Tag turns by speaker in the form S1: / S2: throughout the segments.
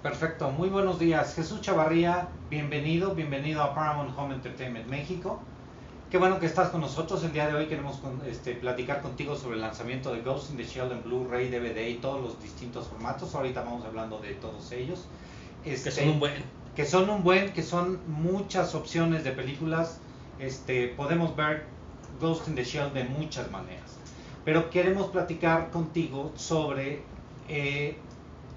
S1: Perfecto, muy buenos días. Jesús Chavarría, bienvenido a Paramount Home Entertainment México. Qué bueno que estás con nosotros. El día de hoy queremos platicar contigo sobre el lanzamiento de Ghost in the Shell en Blu-ray, DVD y todos los distintos formatos. Ahorita vamos hablando de todos ellos.
S2: Que son un buen.
S1: Que son muchas opciones de películas. Podemos ver Ghost in the Shell de muchas maneras. Pero queremos platicar contigo sobre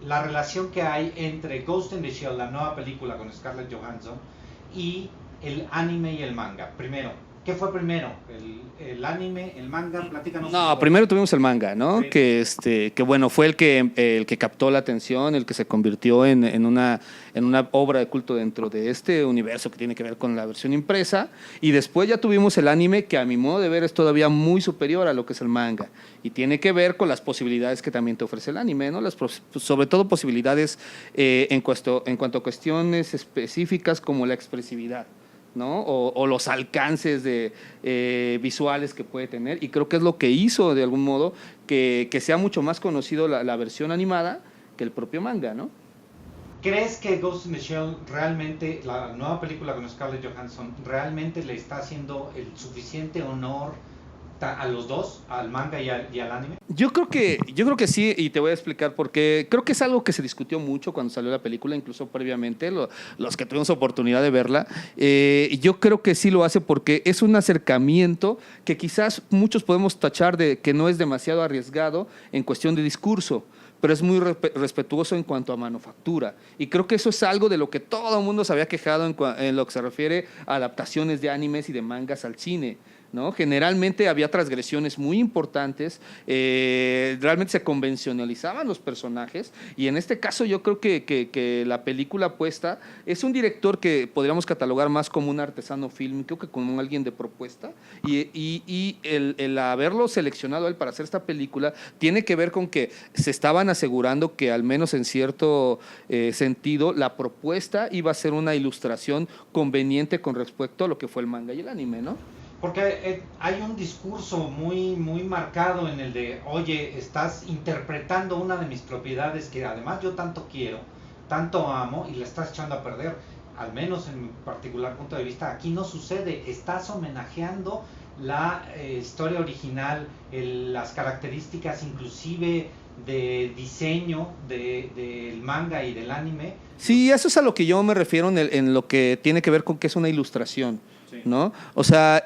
S1: la relación que hay entre Ghost in the Shell, la nueva película con Scarlett Johansson, y el anime y el manga. Primero, ¿qué fue primero? ¿El anime, el manga? Platícanos un
S2: No,
S1: poco.
S2: primero tuvimos el manga, ¿no?
S1: Sí.
S2: Que bueno, fue el que captó la atención, el que se convirtió en una obra de culto dentro de este universo que tiene que ver con la versión impresa. Y después ya tuvimos el anime, que a mi modo de ver es todavía muy superior a lo que es el manga. Y tiene que ver con las posibilidades que también te ofrece el anime, ¿no? Sobre todo posibilidades en cuanto a cuestiones específicas como la expresividad, ¿no? O los alcances visuales que puede tener. Y creo que es lo que hizo, de algún modo, que sea mucho más conocido la versión animada que el propio manga, ¿no?
S1: ¿Crees que Ghost in the Shell realmente, la nueva película con Scarlett Johansson, realmente le está haciendo el suficiente honor a los dos, al manga y al anime?
S2: Yo creo que sí, y te voy a explicar por qué. Creo que es algo que se discutió mucho cuando salió la película, incluso previamente, los que tuvimos oportunidad de verla. Yo creo que sí lo hace porque es un acercamiento que quizás muchos podemos tachar de que no es demasiado arriesgado en cuestión de discurso, pero es muy respetuoso en cuanto a manufactura. Y creo que eso es algo de lo que todo el mundo se había quejado en lo que se refiere a adaptaciones de animes y de mangas al cine, ¿no? Generalmente había transgresiones muy importantes, realmente se convencionalizaban los personajes, y en este caso yo creo que la película apuesta, es un director que podríamos catalogar más como un artesano fílmico que como alguien de propuesta, y el haberlo seleccionado a él para hacer esta película tiene que ver con que se estaban asegurando que al menos en cierto sentido la propuesta iba a ser una ilustración conveniente con respecto a lo que fue el manga y el anime, ¿no?
S1: Porque hay un discurso muy marcado en el de, oye, estás interpretando una de mis propiedades que además yo tanto quiero, tanto amo y la estás echando a perder. Al menos en mi particular punto de vista, aquí no sucede. Estás homenajeando la historia original, las características inclusive de diseño del manga y del anime.
S2: Sí, eso es a lo que yo me refiero en lo que tiene que ver con que es una ilustración,
S1: Sí.
S2: ¿no? O sea,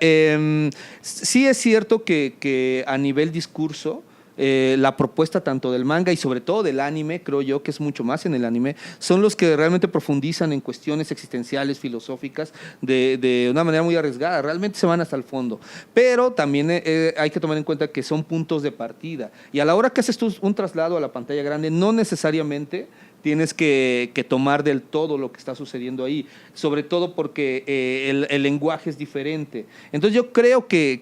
S2: sí es cierto que a nivel discurso, la propuesta tanto del manga y sobre todo del anime, creo yo que es mucho más en el anime, son los que realmente profundizan en cuestiones existenciales, filosóficas, de una manera muy arriesgada, realmente se van hasta el fondo. Pero también hay que tomar en cuenta que son puntos de partida. Y a la hora que haces tú un traslado a la pantalla grande, no necesariamente tienes que tomar del todo lo que está sucediendo ahí, sobre todo porque el lenguaje es diferente. Entonces yo creo que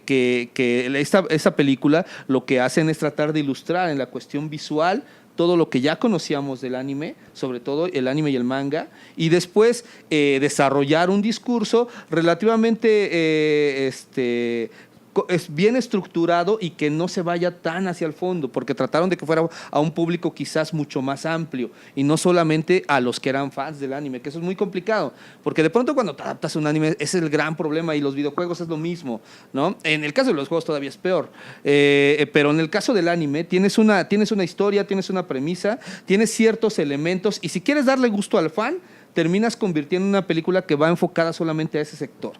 S2: esta película lo que hacen es tratar de ilustrar en la cuestión visual todo lo que ya conocíamos del anime, sobre todo el anime y el manga, y después desarrollar un discurso relativamente es bien estructurado y que no se vaya tan hacia el fondo, porque trataron de que fuera a un público quizás mucho más amplio y no solamente a los que eran fans del anime, que eso es muy complicado, porque de pronto cuando te adaptas a un anime ese es el gran problema, y los videojuegos es lo mismo, ¿no? En el caso de los juegos todavía es peor, pero en el caso del anime tienes una historia, tienes una premisa, tienes ciertos elementos, y si quieres darle gusto al fan, terminas convirtiendo en una película que va enfocada solamente a ese sector.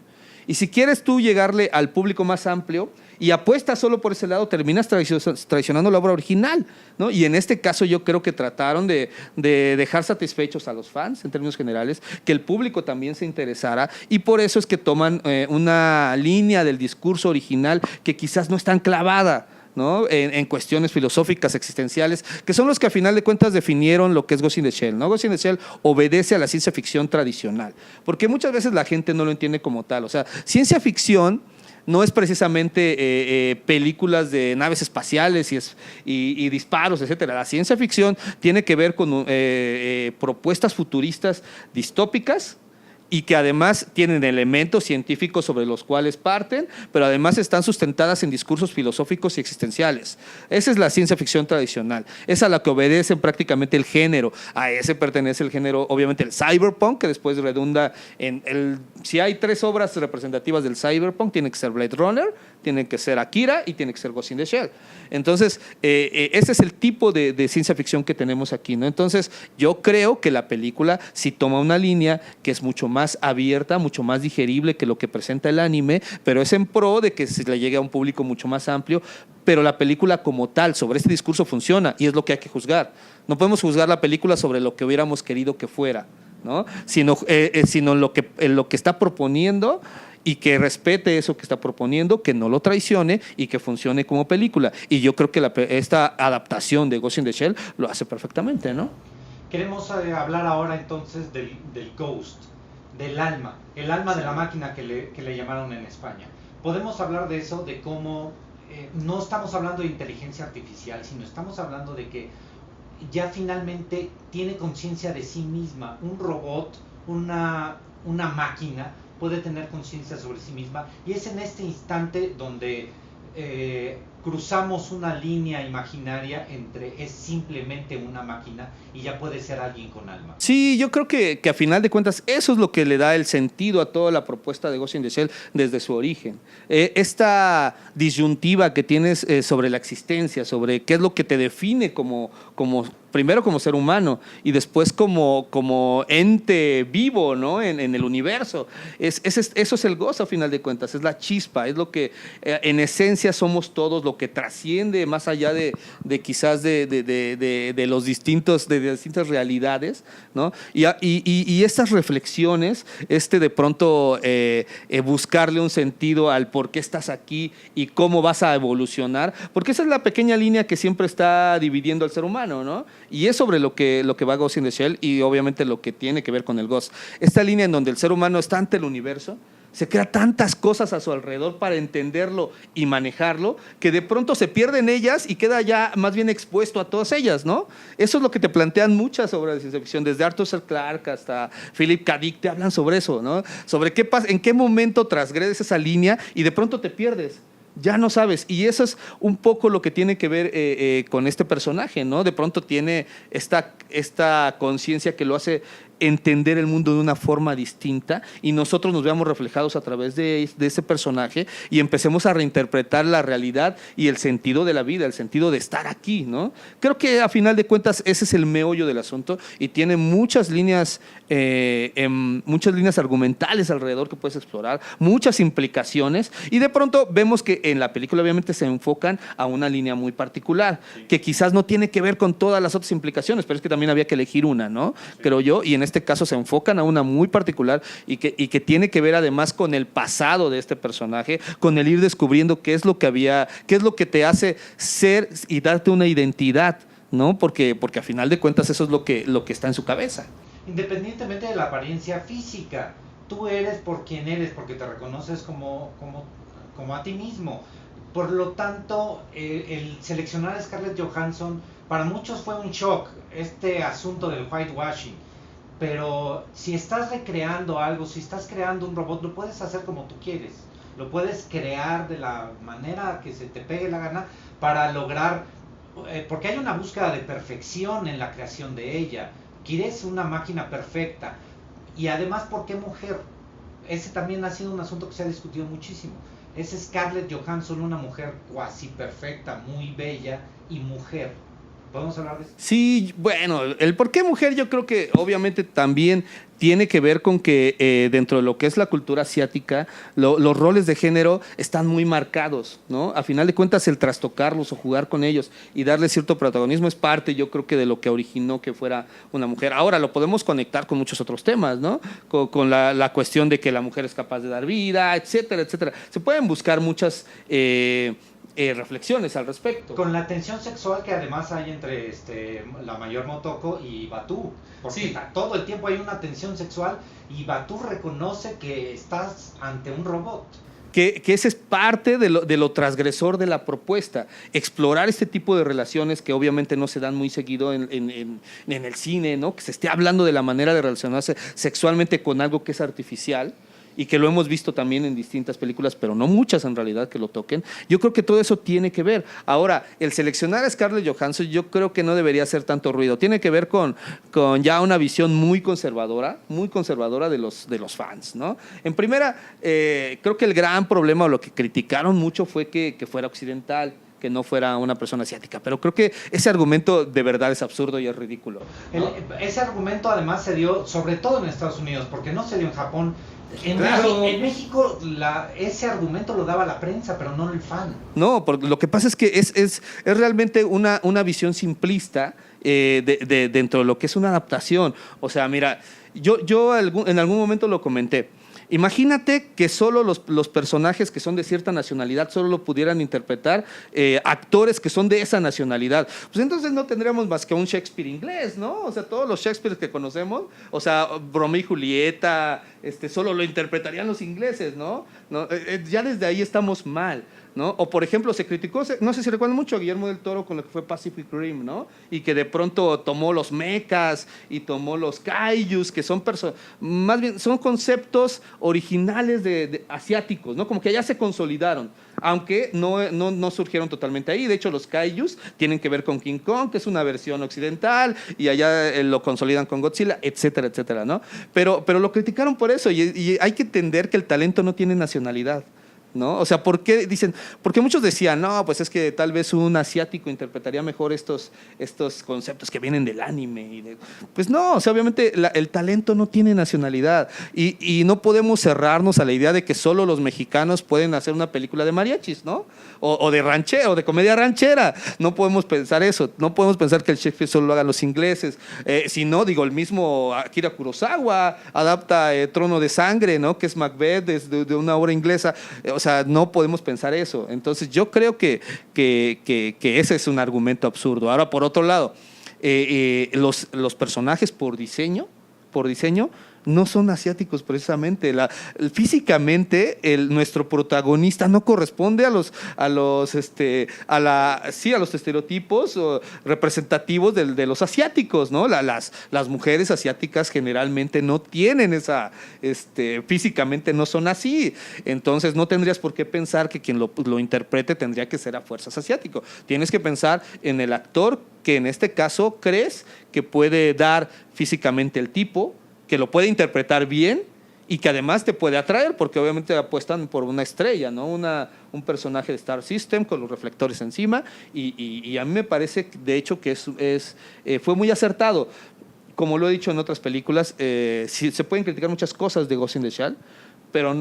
S2: Y si quieres tú llegarle al público más amplio y apuestas solo por ese lado, terminas traicionando la obra original, ¿no? Y en este caso yo creo que trataron de dejar satisfechos a los fans en términos generales, que el público también se interesara, y por eso es que toman una línea del discurso original que quizás no es tan clavada, ¿no? En cuestiones filosóficas, existenciales, que son los que a final de cuentas definieron lo que es Ghost in the Shell, ¿no? Ghost in the Shell obedece a la ciencia ficción tradicional, porque muchas veces la gente no lo entiende como tal. O sea, ciencia ficción no es precisamente películas de naves espaciales y disparos, etcétera. La ciencia ficción tiene que ver con propuestas futuristas distópicas y que además tienen elementos científicos sobre los cuales parten, pero además están sustentadas en discursos filosóficos y existenciales. Esa es la ciencia ficción tradicional, es a la que obedece prácticamente el género. A ese pertenece el género, obviamente, el cyberpunk, que después redunda en si hay 3 obras representativas del cyberpunk, tiene que ser Blade Runner, tiene que ser Akira y tiene que ser Ghost in the Shell. Entonces, ese es el tipo de ciencia ficción que tenemos aquí, ¿no? Entonces, yo creo que la película sí toma una línea que es mucho más abierta, mucho más digerible que lo que presenta el anime, pero es en pro de que se le llegue a un público mucho más amplio, pero la película como tal, sobre este discurso funciona y es lo que hay que juzgar. No podemos juzgar la película sobre lo que hubiéramos querido que fuera, ¿no? Sino lo que está proponiendo y que respete eso que está proponiendo, que no lo traicione y que funcione como película. Y yo creo que esta adaptación de Ghost in the Shell lo hace perfectamente, ¿no?
S1: Queremos hablar ahora entonces del Ghost, del alma, el alma de la máquina que le llamaron en España. Podemos hablar de eso, de cómo no estamos hablando de inteligencia artificial, sino estamos hablando de que ya finalmente tiene conciencia de sí misma. Un robot, una máquina puede tener conciencia sobre sí misma, y es en este instante donde cruzamos una línea imaginaria entre es simplemente una máquina y ya puede ser alguien con alma.
S2: Sí, yo creo que a final de cuentas eso es lo que le da el sentido a toda la propuesta de Ghost in the Shell desde su origen. Esta disyuntiva que tienes sobre la existencia, sobre qué es lo que te define primero como ser humano y después como ente vivo, ¿no? en el universo. Eso es el gozo a final de cuentas, es la chispa, es lo que en esencia somos todos, lo que trasciende más allá de quizás de los distintas realidades, ¿no? Y estas reflexiones, de pronto buscarle un sentido al por qué estás aquí y cómo vas a evolucionar, porque esa es la pequeña línea que siempre está dividiendo al ser humano, ¿no? Y es sobre lo que va Ghost in the Shell y obviamente lo que tiene que ver con el Ghost. Esta línea en donde el ser humano está ante el universo, se crea tantas cosas a su alrededor para entenderlo y manejarlo, que de pronto se pierden ellas y queda ya más bien expuesto a todas ellas, ¿no? Eso es lo que te plantean muchas obras de ciencia ficción, desde Arthur C. Clarke hasta Philip K. Dick, te hablan sobre eso, ¿no? Sobre qué pasa, en qué momento transgredes esa línea y de pronto te pierdes. Ya no sabes, y eso es un poco lo que tiene que ver con este personaje, ¿no? De pronto tiene esta conciencia que lo hace entender el mundo de una forma distinta y nosotros nos veamos reflejados a través de ese personaje y empecemos a reinterpretar la realidad y el sentido de la vida, el sentido de estar aquí, ¿no? Creo que a final de cuentas ese es el meollo del asunto y tiene muchas líneas argumentales alrededor que puedes explorar, muchas implicaciones, y de pronto vemos que en la película obviamente se enfocan a una línea muy particular, sí, que quizás no tiene que ver con todas las otras implicaciones, pero es que también había que elegir una, ¿no? Sí. Creo yo, y en este caso se enfocan a una muy particular y que tiene que ver además con el pasado de este personaje, con el ir descubriendo qué es lo que te hace ser y darte una identidad, ¿no? Porque a final de cuentas eso es lo que está en su cabeza.
S1: Independientemente de la apariencia física, tú eres por quien eres, porque te reconoces como a ti mismo. Por lo tanto, el seleccionar a Scarlett Johansson para muchos fue un shock, este asunto del whitewashing. Pero si estás recreando algo, si estás creando un robot, lo puedes hacer como tú quieres. Lo puedes crear de la manera que se te pegue la gana para lograr, porque hay una búsqueda de perfección en la creación de ella. Quieres una máquina perfecta. Y además, ¿por qué mujer? Ese también ha sido un asunto que se ha discutido muchísimo. Es Scarlett Johansson, una mujer cuasi perfecta, muy bella y mujer. ¿Podemos hablar de eso?
S2: Sí, bueno, el por qué mujer yo creo que obviamente también tiene que ver con que dentro de lo que es la cultura asiática, los roles de género están muy marcados, ¿no? A final de cuentas, el trastocarlos o jugar con ellos y darle cierto protagonismo es parte, yo creo que de lo que originó que fuera una mujer. Ahora, lo podemos conectar con muchos otros temas, ¿no? Con la cuestión de que la mujer es capaz de dar vida, etcétera, etcétera. Se pueden buscar muchas reflexiones al respecto.
S1: Con la tensión sexual que además hay entre la mayor Motoko y Batuu, porque sí, todo el tiempo hay una tensión sexual y Batuu reconoce que estás ante un robot.
S2: que ese es parte de lo transgresor de la propuesta, explorar este tipo de relaciones que obviamente no se dan muy seguido en el cine, ¿no? Que se esté hablando de la manera de relacionarse sexualmente con algo que es artificial, y que lo hemos visto también en distintas películas, pero no muchas en realidad que lo toquen. Yo creo que todo eso tiene que ver. Ahora, el seleccionar a Scarlett Johansson yo creo que no debería hacer tanto ruido. Tiene que ver con ya una visión muy conservadora de los fans, ¿no? En primera, creo que el gran problema o lo que criticaron mucho fue que fuera occidental, que no fuera una persona asiática, pero creo que ese argumento de verdad es absurdo y es ridículo, ¿no?
S1: Ese argumento además se dio sobre todo en Estados Unidos, porque no se dio en Japón.
S2: Claro.
S1: En México ese argumento lo daba la prensa, pero no el fan.
S2: No, porque lo que pasa es que es realmente una visión simplista dentro de lo que es una adaptación. O sea, mira, yo en algún momento lo comenté. Imagínate que solo los personajes que son de cierta nacionalidad solo lo pudieran interpretar actores que son de esa nacionalidad. Pues entonces no tendríamos más que un Shakespeare inglés, ¿no? O sea, todos los Shakespeare que conocemos, o sea, Romeo y Julieta, solo lo interpretarían los ingleses, ¿no? Ya desde ahí estamos mal, ¿no? O por ejemplo, se criticó, no sé si recuerdan mucho a Guillermo del Toro con lo que fue Pacific Rim, ¿no? Y que de pronto tomó los mechas y tomó los kaijus, que son más bien son conceptos originales de asiáticos, ¿no? Como que ya se consolidaron, aunque no surgieron totalmente ahí. De hecho, los kaijus tienen que ver con King Kong, que es una versión occidental, y allá lo consolidan con Godzilla, etcétera, etcétera, ¿no? Pero lo criticaron por eso, y hay que entender que el talento no tiene nacionalidad, ¿no? O sea, porque muchos decían, no, pues es que tal vez un asiático interpretaría mejor estos conceptos que vienen del anime. Pues no, o sea, obviamente el talento no tiene nacionalidad, y no podemos cerrarnos a la idea de que solo los mexicanos pueden hacer una película de mariachis, ¿no? O de ranchera, o de comedia ranchera. No podemos pensar eso, no podemos pensar que el Shakespeare solo lo hagan los ingleses. Si no, digo, el mismo Akira Kurosawa adapta Trono de Sangre, ¿no? Que es Macbeth, de una obra inglesa. O sea, no podemos pensar eso. Entonces, yo creo que ese es un argumento absurdo. Ahora, por otro lado, los personajes por diseño no son asiáticos precisamente. Físicamente, nuestro protagonista no corresponde a los estereotipos representativos de los asiáticos, ¿no? Las mujeres asiáticas generalmente no tienen físicamente no son así. Entonces no tendrías por qué pensar que quien lo interprete tendría que ser a fuerzas asiático. Tienes que pensar en el actor que en este caso crees que puede dar físicamente el tipo, que lo puede interpretar bien y que además te puede atraer, porque obviamente apuestan por una estrella, ¿no? Un personaje de Star System con los reflectores encima, y a mí me parece, de hecho, que fue muy acertado. Como lo he dicho en otras películas, sí, se pueden criticar muchas cosas de Ghost in the Shell, pero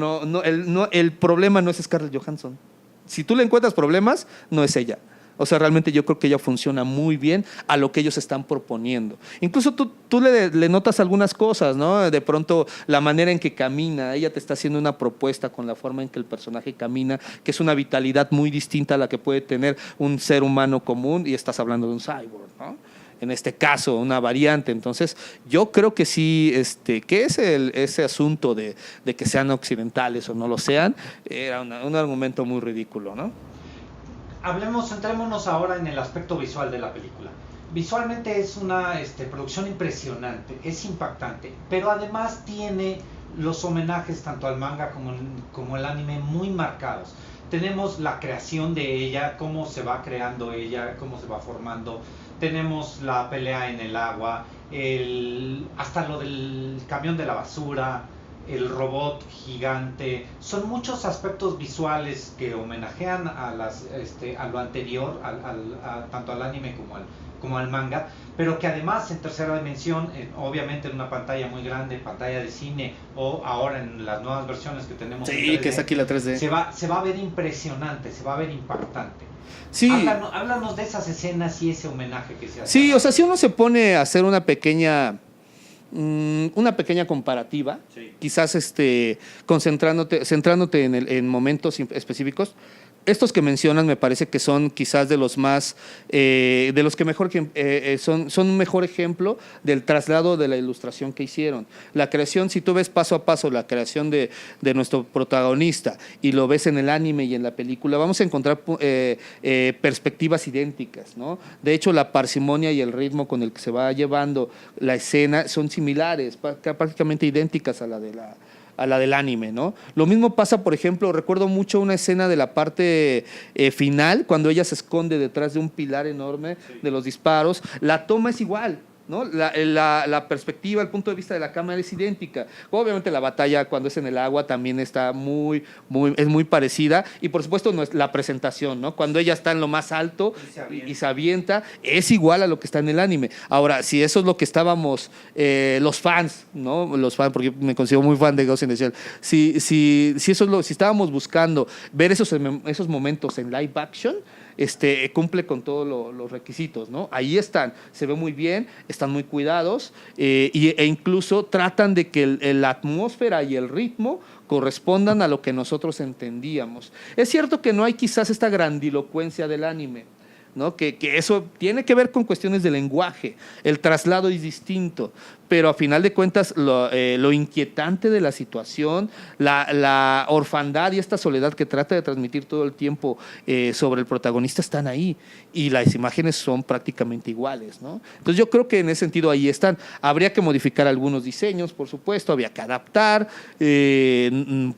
S2: el problema no es Scarlett Johansson. Si tú le encuentras problemas, no es ella. O sea, realmente yo creo que ella funciona muy bien a lo que ellos están proponiendo. Incluso tú le notas algunas cosas, ¿no? De pronto, la manera en que camina, ella te está haciendo una propuesta con la forma en que el personaje camina, que es una vitalidad muy distinta a la que puede tener un ser humano común, y estás hablando de un cyborg, ¿no? En este caso, una variante. Entonces, yo creo que sí, que ese asunto de que sean occidentales o no lo sean, era un argumento muy ridículo, ¿no?
S1: Centrémonos ahora en el aspecto visual de la película. Visualmente es una producción impresionante, es impactante, pero además tiene los homenajes tanto al manga como el anime muy marcados. Tenemos la creación de ella, cómo se va creando ella, cómo se va formando. Tenemos la pelea en el agua, hasta lo del camión de la basura, el robot gigante. Son muchos aspectos visuales que homenajean a lo anterior, tanto al anime como al manga, pero que además en tercera dimensión, obviamente en una pantalla muy grande, pantalla de cine, o ahora en las nuevas versiones que tenemos,
S2: sí,
S1: en 3D,
S2: que es aquí la 3D,
S1: se va a ver impresionante, se va a ver impactante.
S2: Sí.
S1: Háblanos de esas escenas y ese homenaje que se hace.
S2: Sí, o sea, si uno se pone a hacer una pequeña comparativa, sí, quizás centrándote en momentos específicos, estos que mencionan me parece que son quizás de los más, de los que mejor son un mejor ejemplo del traslado de la ilustración que hicieron. La creación, si tú ves paso a paso la creación de nuestro protagonista y lo ves en el anime y en la película, vamos a encontrar perspectivas idénticas, ¿no? De hecho, la parsimonia y el ritmo con el que se va llevando la escena son similares, prácticamente idénticas a la del anime, ¿no? Lo mismo pasa, por ejemplo, recuerdo mucho una escena de la parte final, cuando ella se esconde detrás de un pilar enorme de los disparos. La toma es igual, ¿no? La perspectiva, el punto de vista de la cámara es idéntica. Obviamente la batalla cuando es en el agua también está es muy parecida, y por supuesto no es la presentación, ¿no? Cuando ella está en lo más alto y se avienta, es igual a lo que está en el anime. Ahora, si eso es lo que estábamos los fans, ¿no? Los fans, porque me considero muy fan de Ghost in the Shell. Si estábamos buscando ver esos momentos en live action, cumple con todos los requisitos, ¿no? Ahí están, se ve muy bien, están muy cuidados, e incluso tratan de que la atmósfera y el ritmo correspondan a lo que nosotros entendíamos. Es cierto que no hay quizás esta grandilocuencia del anime, ¿no? Que eso tiene que ver con cuestiones de lenguaje, el traslado es distinto, pero a final de cuentas lo inquietante de la situación, la orfandad y esta soledad que trata de transmitir todo el tiempo sobre el protagonista están ahí, y las imágenes son prácticamente iguales, ¿no? Entonces yo creo que en ese sentido ahí están. Habría que modificar algunos diseños, por supuesto, había que adaptar,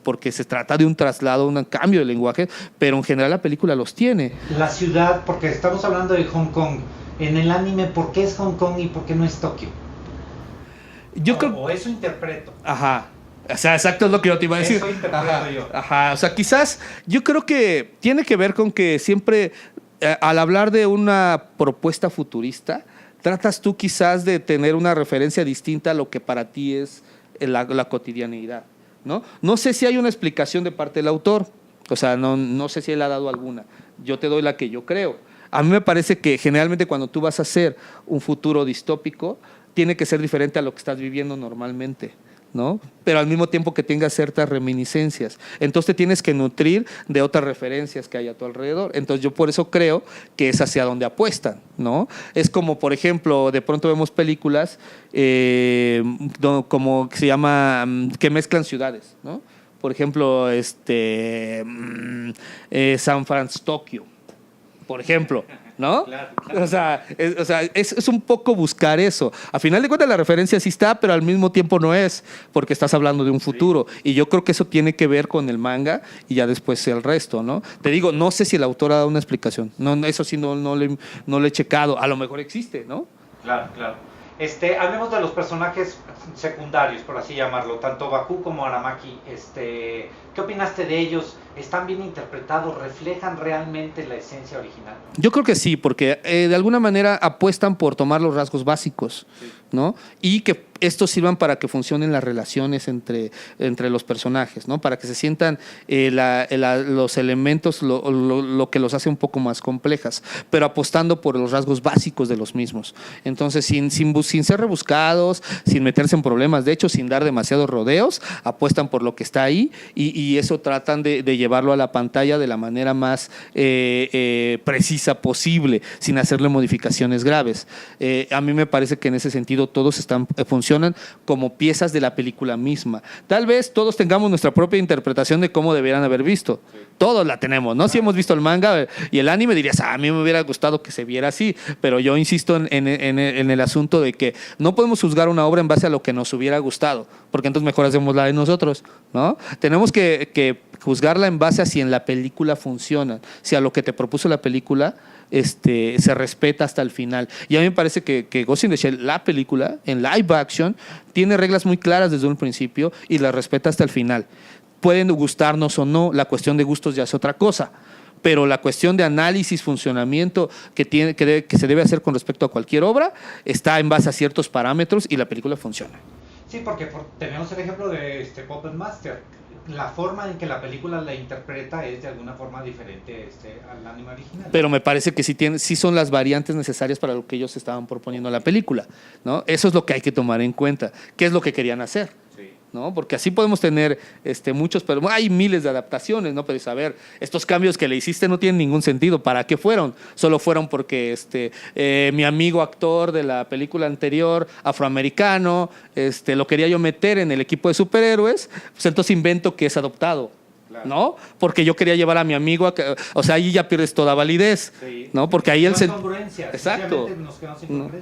S2: porque se trata de un traslado, un cambio de lenguaje, pero en general la película los tiene.
S1: La ciudad, porque estamos hablando de Hong Kong, en el anime, ¿por qué es Hong Kong y por qué no es Tokio? O eso interpreto.
S2: Ajá. O sea, exacto, es lo que yo te iba a decir.
S1: Eso interpreto yo.
S2: Ajá. O sea, quizás yo creo que tiene que ver con que siempre, al hablar de una propuesta futurista, tratas tú quizás de tener una referencia distinta a lo que para ti es la cotidianidad, ¿no? No sé si hay una explicación de parte del autor. O sea, no sé si él ha dado alguna. Yo te doy la que yo creo. A mí me parece que generalmente cuando tú vas a hacer un futuro distópico, tiene que ser diferente a lo que estás viviendo normalmente, ¿no? Pero al mismo tiempo que tenga ciertas reminiscencias. Entonces te tienes que nutrir de otras referencias que hay a tu alrededor. Entonces yo por eso creo que es hacia donde apuestan, ¿no? Es como, por ejemplo, de pronto vemos películas como se llama, que mezclan ciudades, ¿no? Por ejemplo, San Francisco, Tokio, por ejemplo, ¿no?
S1: Claro.
S2: O sea, es un poco buscar eso. A final de cuentas la referencia sí está, pero al mismo tiempo no es, porque estás hablando de un futuro. Sí. Y yo creo que eso tiene que ver con el manga y ya después el resto, ¿no? Te digo, no sé si el autor ha dado una explicación. No, eso sí no le he checado. A lo mejor existe, ¿no?
S1: Claro. Hablemos de los personajes secundarios, por así llamarlo, tanto Baku como Aramaki. ¿Qué opinaste de ellos? ¿Están bien interpretados? ¿Reflejan realmente la esencia original?
S2: Yo creo que sí, porque de alguna manera apuestan por tomar los rasgos básicos, sí, ¿no? Y que estos sirvan para que funcionen las relaciones entre los personajes, ¿no? Para que se sientan los elementos, lo que los hace un poco más complejas, pero apostando por los rasgos básicos de los mismos. Entonces, sin ser rebuscados, sin meterse en problemas, de hecho, sin dar demasiados rodeos, apuestan por lo que está ahí, y eso tratan de llevarlo a la pantalla de la manera más precisa posible, sin hacerle modificaciones graves. A mí me parece que en ese sentido todos funcionan como piezas de la película misma. Tal vez todos tengamos nuestra propia interpretación de cómo deberían haber visto. Sí. Todos la tenemos, ¿no? Si hemos visto el manga y el anime, dirías, a mí me hubiera gustado que se viera así, pero yo insisto en el asunto de que no podemos juzgar una obra en base a lo que nos hubiera gustado, porque entonces mejor hacemos la de nosotros, ¿no? Tenemos que juzgarla en base a si en la película funciona, si a lo que te propuso la película se respeta hasta el final. Y a mí me parece que Ghost in the Shell, la película, en live action, tiene reglas muy claras desde un principio y las respeta hasta el final. Pueden gustarnos o no, la cuestión de gustos ya es otra cosa, pero la cuestión de análisis, funcionamiento que se debe hacer con respecto a cualquier obra está en base a ciertos parámetros y la película funciona.
S1: Sí, porque tenemos el ejemplo de Puppet Master. La forma en que la película la interpreta es de alguna forma diferente al anime original.
S2: Pero me parece que sí son las variantes necesarias para lo que ellos estaban proponiendo en la película, ¿no? Eso es lo que hay que tomar en cuenta. ¿Qué es lo que querían hacer? Sí. ¿no? Porque así podemos tener muchos, pero hay miles de adaptaciones, ¿no? Pero a ver, estos cambios que le hiciste no tienen ningún sentido. ¿Para qué fueron? Solo fueron porque mi amigo actor de la película anterior, afroamericano, lo quería yo meter en el equipo de superhéroes, pues entonces invento que es adoptado. ¿No? Porque yo quería llevar a mi amigo o sea, ahí ya pierdes toda validez, sí. ¿No? Porque ahí exacto.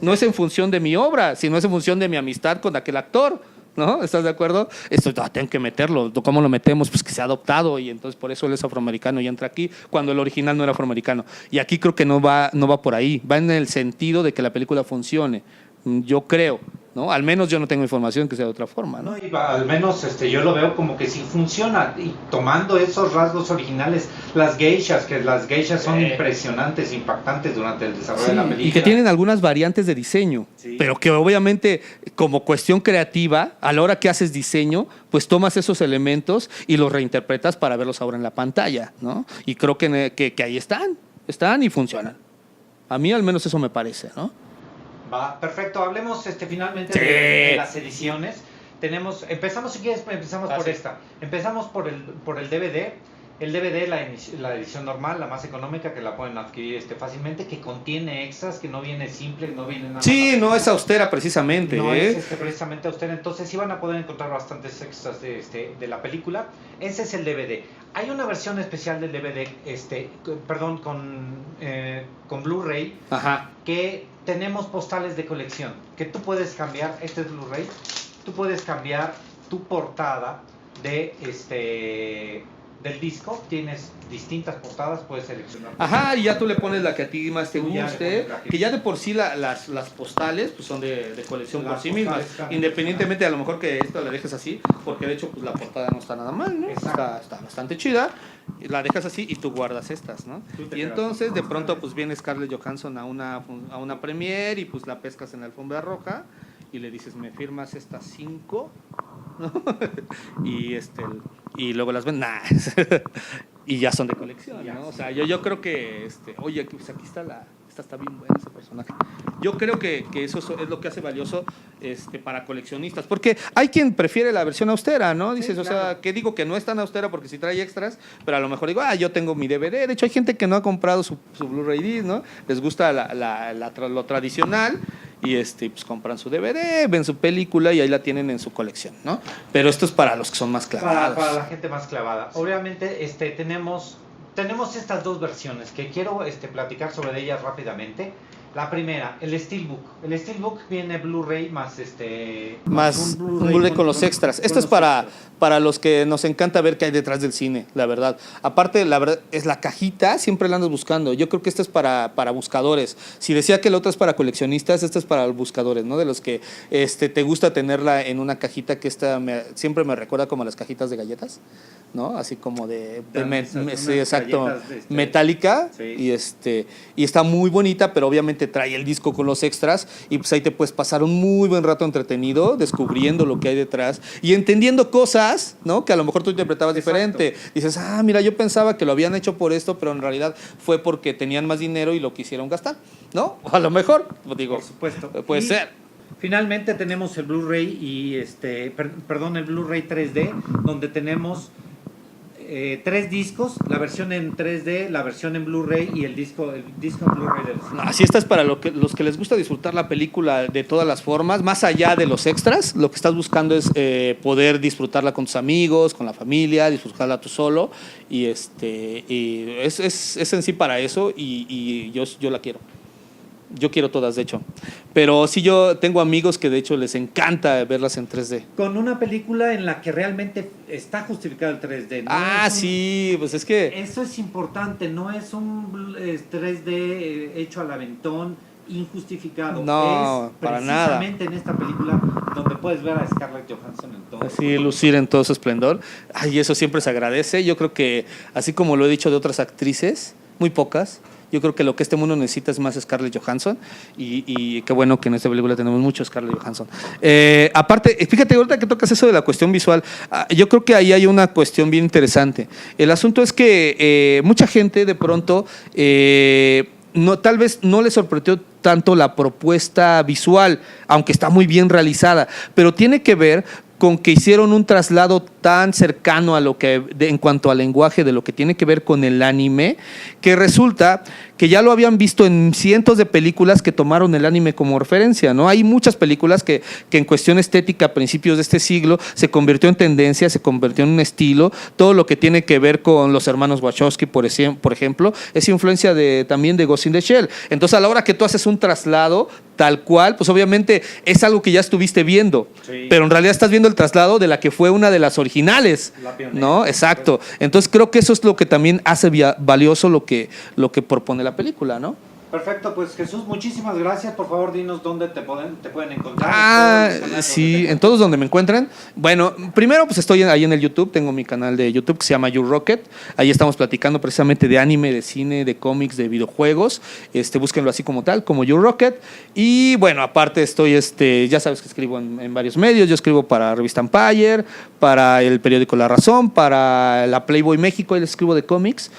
S2: No es en función de mi obra, sino es en función de mi amistad con aquel actor, ¿no? ¿Estás de acuerdo? Esto tengo que meterlo. ¿Cómo lo metemos? Pues que sea adoptado y entonces por eso él es afroamericano y entra aquí cuando el original no era afroamericano. Y aquí creo que no va por ahí, va en el sentido de que la película funcione. Yo creo, ¿no? Al menos yo no tengo información que sea de otra forma, ¿no?
S1: Y al menos yo lo veo como que sí funciona, y tomando esos rasgos originales, las geishas son impresionantes, impactantes durante el desarrollo de la película.
S2: Y que tienen algunas variantes de diseño, pero que obviamente como cuestión creativa, a la hora que haces diseño, pues tomas esos elementos y los reinterpretas para verlos ahora en la pantalla, ¿no? Y creo que ahí están y funcionan. A mí al menos eso me parece, ¿no?
S1: Va, perfecto. Hablemos finalmente de las ediciones. Empezamos, si quieres, por esta. Empezamos por el DVD. El DVD, la edición normal, la más económica, que la pueden adquirir fácilmente, que contiene extras, que no viene simple, no viene nada.
S2: Sí, no es austera precisamente.
S1: No es precisamente austera, entonces sí van a poder encontrar bastantes extras de la película. Ese es el DVD. Hay una versión especial del DVD, con Blu-ray, que tenemos postales de colección, que tú puedes cambiar, es Blu-ray, tú puedes cambiar tu portada del disco, tienes distintas portadas, puedes seleccionar.
S2: Y ya tú le pones la que a ti más te guste, que ya de por sí las postales pues son de colección por sí mismas, independientemente a lo mejor que esta la dejes así, porque de hecho pues la portada no está nada mal, ¿no? Está bastante chida, la dejas así y tú guardas estas, ¿no? Y entonces de pronto pues viene Scarlett Johansson a una premiere y pues la pescas en la alfombra roja y le dices, ¿me firmas estas 5? ¿No? Y luego las ven, y ya son de colección, ¿no? O sea, yo creo que, oye, pues aquí está bien buena ese personaje. Yo creo que eso es lo que hace valioso para coleccionistas, porque hay quien prefiere la versión austera, ¿no? Dices, o sea, que digo que no es tan austera porque si trae extras, pero a lo mejor digo, yo tengo mi DVD. De hecho, hay gente que no ha comprado su Blu-ray disc, ¿no? Les gusta lo tradicional y pues compran su DVD, ven su película y ahí la tienen en su colección, ¿no? Pero esto es para los que son más clavados.
S1: Para la gente más clavada. Obviamente, tenemos estas dos versiones que quiero platicar sobre ellas rápidamente. La primera, el Steelbook. El Steelbook viene Blu-ray más
S2: un Blu-ray con los extras. Esto es para los que nos encanta ver qué hay detrás del cine, la verdad. Aparte, la verdad, es la cajita, siempre la andas buscando. Yo creo que esta es para buscadores. Si decía que la otra es para coleccionistas, esta es para los buscadores, ¿no? De los que te gusta tenerla en una cajita que siempre me recuerda como a las cajitas de galletas, ¿no? Así como sí, exacto, metálica, sí. Y está muy bonita, pero obviamente trae el disco con los extras y pues ahí te puedes pasar un muy buen rato entretenido descubriendo lo que hay detrás y entendiendo cosas, ¿no? Que a lo mejor tú interpretabas diferente. Dices, mira, yo pensaba que lo habían hecho por esto, pero en realidad fue porque tenían más dinero y lo quisieron gastar, ¿no? O a lo mejor, digo,
S1: por supuesto.
S2: Puede ser.
S1: Finalmente tenemos el Blu-ray y el Blu-ray 3D, donde tenemos 3 discos, la versión en 3D, la versión en Blu-ray y el disco en Blu-ray del cine.
S2: Así esta es para los que les gusta disfrutar la película de todas las formas, más allá de los extras. Lo que estás buscando es poder disfrutarla con tus amigos, con la familia, disfrutarla tú solo y es en sí para eso y yo la quiero. Yo quiero todas, de hecho. Pero sí, yo tengo amigos que de hecho les encanta verlas en 3D.
S1: Con una película en la que realmente está justificado el 3D. ¿No?
S2: Sí, pues es que...
S1: Eso es importante, no es un 3D hecho al aventón, injustificado.
S2: No, para nada.
S1: Precisamente en esta película donde puedes ver a Scarlett Johansson en todo.
S2: Así, lucir en todo su esplendor. Y eso siempre se agradece. Yo creo que, así como lo he dicho de otras actrices, muy pocas, yo creo que lo que este mundo necesita es más Scarlett Johansson y qué bueno que en esta película tenemos mucho Scarlett Johansson. Aparte, fíjate, ahorita que tocas eso de la cuestión visual, yo creo que ahí hay una cuestión bien interesante. El asunto es que mucha gente de pronto tal vez no le sorprendió tanto la propuesta visual, aunque está muy bien realizada, pero tiene que ver con que hicieron un traslado tan cercano a lo que en cuanto al lenguaje de lo que tiene que ver con el anime, que resulta que ya lo habían visto en cientos de películas que tomaron el anime como referencia, ¿no? Hay muchas películas que en cuestión estética a principios de este siglo se convirtió en tendencia, se convirtió en un estilo. Todo lo que tiene que ver con los hermanos Wachowski, por ejemplo, es influencia también de Ghost in the Shell. Entonces, a la hora que tú haces un traslado tal cual, pues obviamente es algo que ya estuviste viendo, sí, pero en realidad estás viendo el traslado de la que fue una de las originales, ¿no? Exacto. Entonces creo que eso es lo que también hace valioso lo que propone la película, ¿no?
S1: Perfecto, pues Jesús, muchísimas gracias. Por favor, dinos dónde te pueden encontrar.
S2: Sí, en todos donde me encuentren. Bueno, primero pues estoy ahí en el YouTube, tengo mi canal de YouTube que se llama You Rocket. Ahí estamos platicando precisamente de anime, de cine, de cómics, de videojuegos. Búsquenlo así como tal, como You Rocket. Y bueno, aparte estoy, ya sabes que escribo en varios medios. Yo escribo para Revista Empire, para el periódico La Razón, para la Playboy México, ahí les escribo de cómics.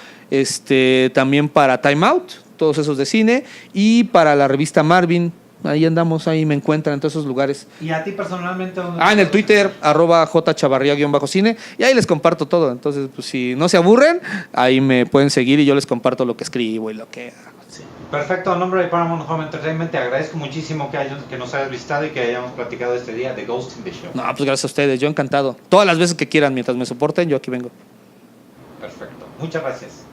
S2: También para Time Out, todos esos de cine, y para la revista Marvin, ahí andamos, ahí me encuentran en todos esos lugares.
S1: ¿Y a ti personalmente?
S2: En el Twitter, @jchavarria_cine, y ahí les comparto todo. Entonces, pues si no se aburren, ahí me pueden seguir y yo les comparto lo que escribo y lo que hago. Sí.
S1: Perfecto, en nombre de Paramount Home Entertainment te agradezco muchísimo que nos hayas visitado y que hayamos platicado este día de Ghost in the Shell.
S2: No, pues gracias a ustedes, yo encantado. Todas las veces que quieran, mientras me soporten, yo aquí vengo.
S1: Perfecto, muchas gracias.